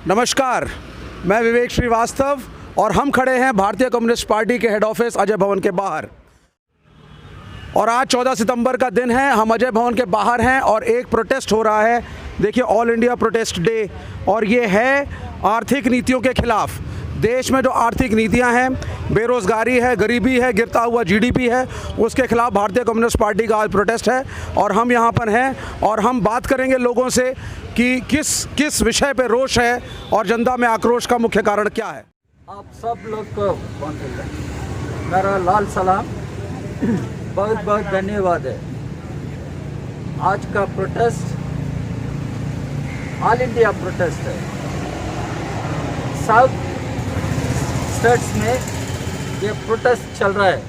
नमस्कार, मैं विवेक श्रीवास्तव और हम खड़े हैं भारतीय कम्युनिस्ट पार्टी के हेड ऑफिस अजय भवन के बाहर। और आज 14 सितंबर का दिन है, हम अजय भवन के बाहर हैं और एक प्रोटेस्ट हो रहा है। देखिए, ऑल इंडिया प्रोटेस्ट डे, और ये है आर्थिक नीतियों के खिलाफ। देश में जो आर्थिक नीतियां हैं, बेरोज़गारी है, गरीबी है, गिरता हुआ जीडीपी है, उसके खिलाफ भारतीय कम्युनिस्ट पार्टी का आज प्रोटेस्ट है। और हम यहाँ पर हैं और हम बात करेंगे लोगों से कि किस विषय पे रोष है और जनता में आक्रोश का मुख्य कारण क्या है। आप सब लोग को मेरा लाल सलाम, बहुत बहुत धन्यवाद है। आज का प्रोटेस्ट ऑल इंडिया प्रोटेस्ट है। साउथ स्टेट्स में ये प्रोटेस्ट चल रहा है।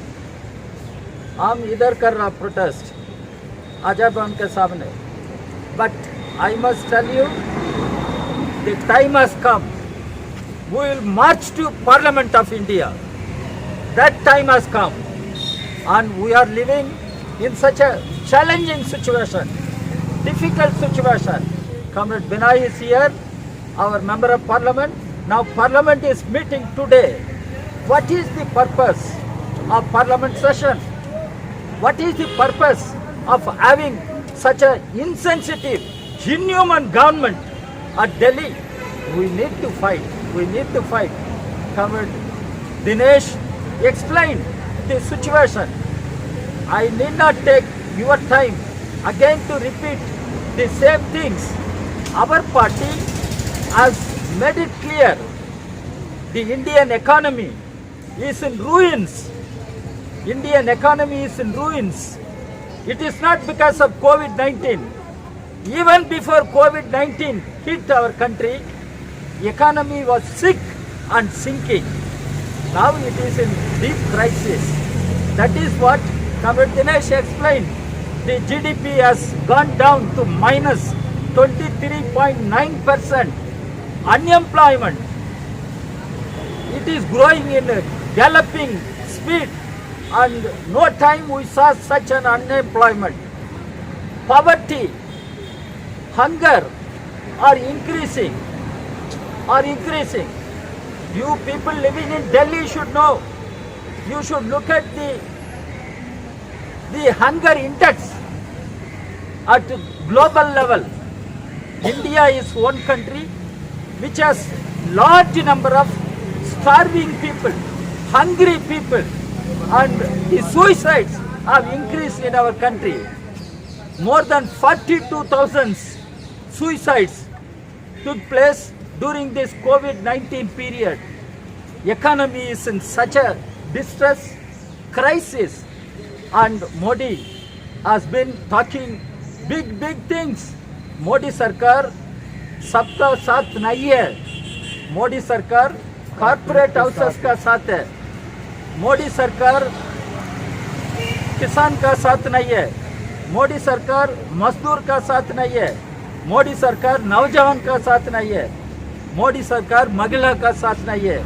हम इधर कर रहा प्रोटेस्ट अजय भवन के सामने। But I must tell you, the time has come. We will march to Parliament of India. That time has come, and we are living in such a challenging situation, difficult situation. Comrade Binay is here, our member of Parliament. Now Parliament is meeting today. What is the purpose of Parliament session? What is the purpose of having such a insensitive, inhuman government at Delhi? We need to fight. We need to fight. Comrade Dinesh explained the situation. I need not take your time again to repeat the same things. Our party has made it clear the Indian economy is in ruins. Indian economy is in ruins. It is not because of COVID-19. Even before COVID-19 hit our country, economy was sick and sinking. Now it is in deep crisis. That is what Comrade Dinesh explained. The GDP has gone down to minus 23.9%. Unemployment, it is growing in a galloping speed, and no time we saw such an unemployment. Poverty, hunger are increasing. You people living in Delhi should know. You should look at the hunger index at global level. India is one country which has large number of starving people, hungry people, and the suicides have increased in our country. More than 42,000 suicides took place during this COVID-19 period. Economy is in such a distress, crisis, and Modi has been talking big things. Modi सरकार सबका साथ नहीं है. मोदी सरकार corporate houses का साथ है. मोदी सरकार किसान का साथ नहीं है. मोदी सरकार मजदूर का साथ नहीं है. मोदी सरकार नौजवान का साथ नहीं है. मोदी सरकार महिला का साथ नहीं है.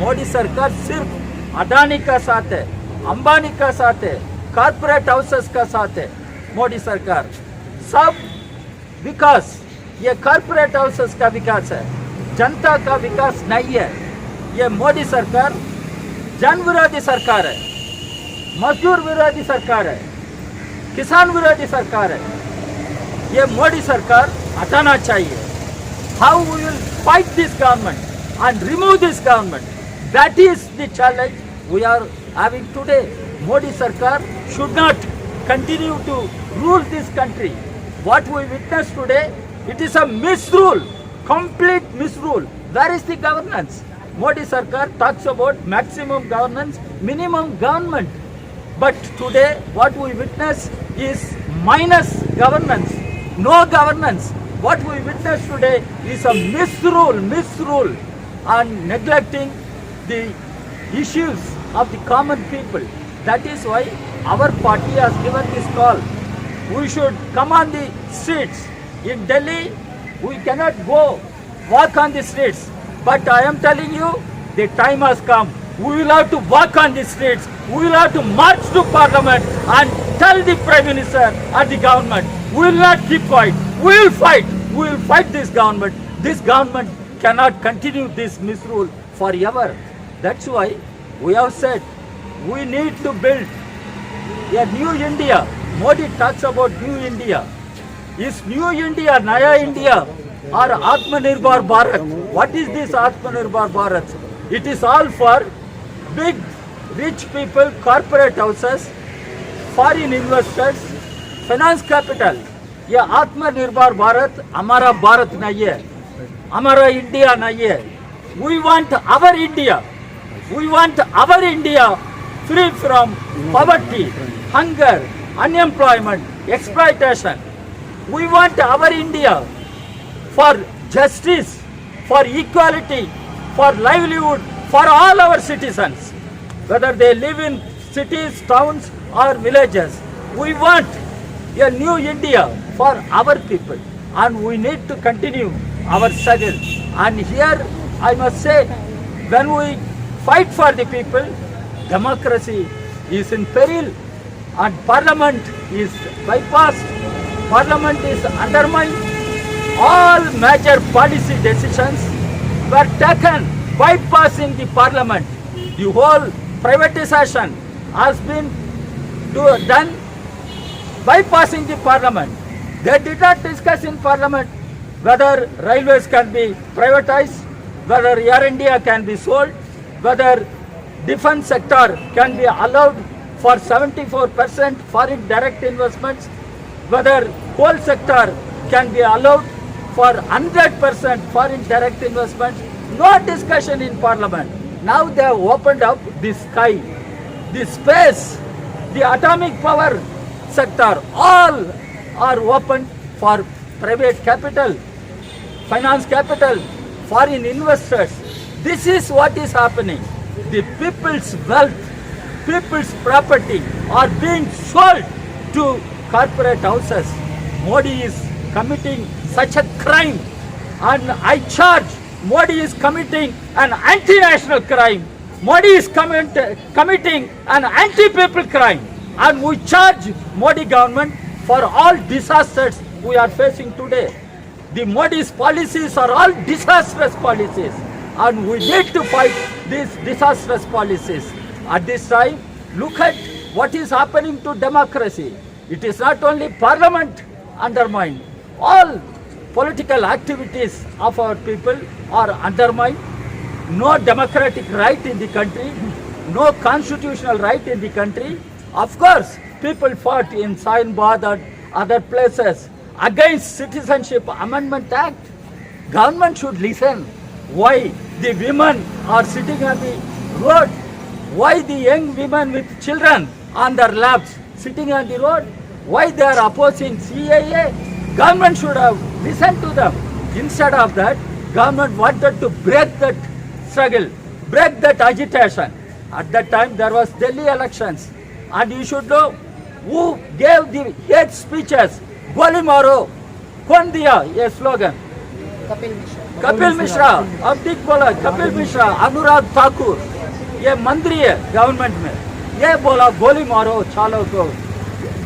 मोदी सरकार सिर्फ अडानी का साथ है, अंबानी का साथ है, कॉर्पोरेट हाउसेस का साथ है. मोदी सरकार सब विकास, ये कॉर्पोरेट हाउसेस का विकास है, जनता का विकास नहीं है. ये मोदी सरकार जन विरोधी सरकार है, मजदूर विरोधी सरकार है, किसान विरोधी सरकार है. ये मोदी सरकार हटाना चाहिए. How we will fight this government and remove this government? That is the challenge we are having today. Modi Sarkar should not continue to rule this country. What we witness today, it is a misrule, complete misrule. Where is the governance? Modi Sarkar talks about maximum governance, minimum government. But today what we witness is minus governance, no governance. What we witness today is a misrule and neglecting the issues of the common people. That is why our party has given this call. We should come on the streets. In Delhi, we cannot go walk on the streets. But I am telling you, the time has come. We will have to walk on the streets. We will have to march to Parliament and tell the Prime Minister and the government, we will not keep quiet. We will fight. We will fight this government. This government cannot continue this misrule forever. That's why we have said we need to build a new India. Modi talks about new India. Is new India Naya India or Atmanirbhar Bharat? What is this Atmanirbhar Bharat? It is all for big rich people, corporate houses, foreign investors, finance capital. ये आत्मनिर्भर भारत हमारा भारत नहीं है, हमारा India नहीं है. We want our India. We want our India free from poverty, hunger, unemployment, exploitation. We want our India for justice, for equality, for livelihood, for all our citizens, whether they live in cities, towns or villages. We want a new India for our people, and we need to continue our struggle. And here I must say, when we fight for the people, democracy is in peril and parliament is bypassed, parliament is undermined. All major policy decisions were taken bypassing the parliament. The whole privatization has been done bypassing the parliament. They did not discuss in parliament whether railways can be privatized, whether Air India can be sold, whether defense sector can be allowed for 74% foreign direct investments, whether coal sector can be allowed for 100% foreign direct investments. No discussion in parliament. Now they have opened up the sky, the space, the atomic power sector, all are open for private capital, finance capital, foreign investors. This is what is happening. The people's wealth, people's property are being sold to corporate houses. Modi is committing such a crime, and I charge Modi is committing an anti-national crime. Modi is committing an anti-people crime, and we charge Modi government for all disasters we are facing today. The Modi's policies are all disastrous policies, and we need to fight these disastrous policies. At this time, look at what is happening to democracy. It is not only parliament undermined, all political activities of our people are undermined. No democratic right in the country, no constitutional right in the country. Of course, people fought in Sainbad and other places against Citizenship Amendment Act. Government should listen. Why the women are sitting on the road? Why the young women with children on their laps sitting on the road? Why they are opposing CAA? Government should have listened to them. Instead of that, government wanted to break that struggle, break that agitation. At that time, there was Delhi elections. And you should know who gave the hate speeches. Goli Maro, Kaun diya, a slogan. Kapil Mishra, Abdik bola, Kapil Mishra, Anurag Thakur. ये मंत्री है government में, ये बोला गोली मारो चालो को.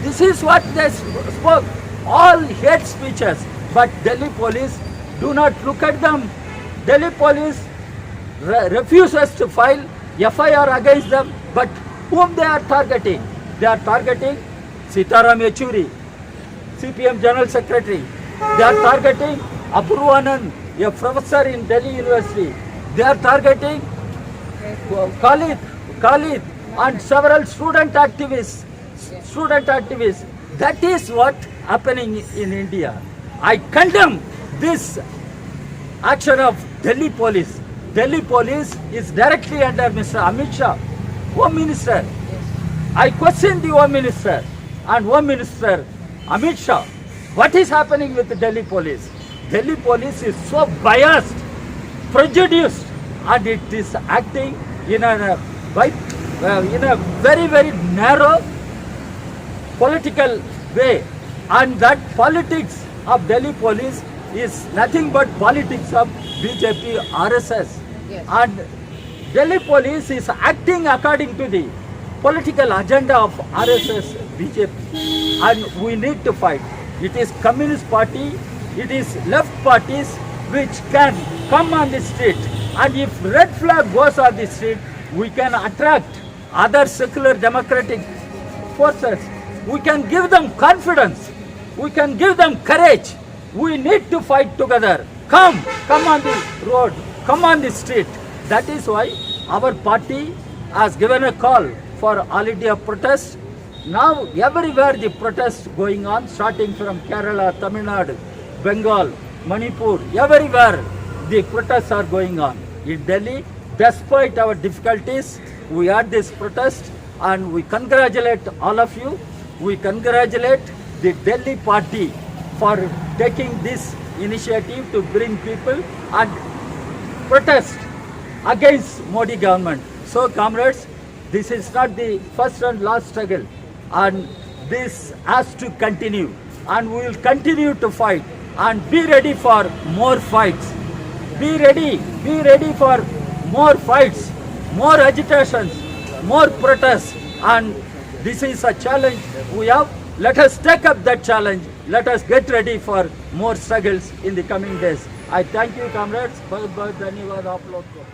This is what they spoke. All hate speeches. But Delhi police do not look at them. Delhi police refuses to file FIR against them. But whom they are targeting? They are targeting Sitaram Yechuri, CPM General Secretary. They are targeting Apurva Anand, a professor in Delhi University. They are targeting Khalid and several student activists. That is what happening in India. I condemn this action of Delhi police. Delhi police is directly under Mr. Amit Shah, Home Minister. I question the Home Minister and Home Minister Amit Shah. What is happening with the Delhi police? Delhi police is so biased, prejudiced, and it is acting in a very, very narrow political way. And that politics of Delhi police is nothing but politics of BJP, RSS. Yes. And Delhi police is acting according to the political agenda of RSS, BJP. And we need to fight. It is Communist Party, it is left parties which can come on the street. And if red flag goes on the street, we can attract other secular democratic forces. We can give them confidence. We can give them courage. We need to fight together. Come on the road, come on the street. That is why our party has given a call for all India protest. Now everywhere the protests going on, starting from Kerala, Tamil Nadu, Bengal, Manipur, everywhere the protests are going on. In Delhi, despite our difficulties, we had this protest and we congratulate all of you. We congratulate the Delhi party for taking this initiative to bring people and protest against Modi government. So comrades, this is not the first and last struggle, and this has to continue, and we will continue to fight, and be ready for more fights. Be ready for more fights, more agitations, more protests, and this is a challenge we have. Let us take up that challenge. Let us get ready for more struggles in the coming days. I thank you, comrades. बहुत बहुत धन्यवाद आप लोग को.